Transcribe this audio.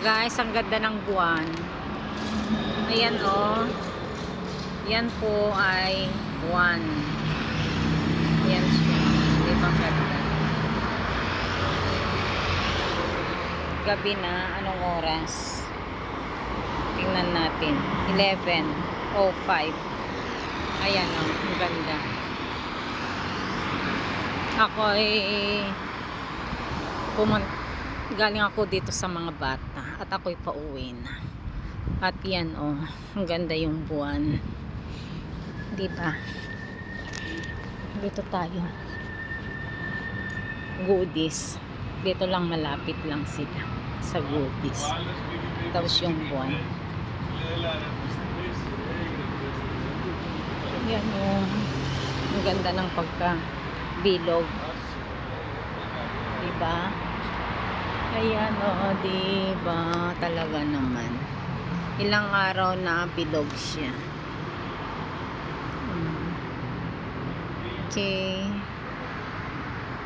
Guys, ang ganda ng buwan. Ayan oh. Yan po ay buwan. Yan siya. Di ba ganda? Gabi na. Anong oras? Tingnan natin. 11:05. Ayan oh. Ang ganda. Ako ay galing ako dito sa mga bata at ako'y pauwi na. At yan oh, ang ganda yung buwan. Diba? Dito tayo. Goodies. Dito lang malapit lang sila sa Goodies. Tapos yung buwan. Yan oh. Ang ganda ng pagka-bilog. Diba? Ayan o, diba? Talaga naman. Ilang araw na bilog siya. Okay.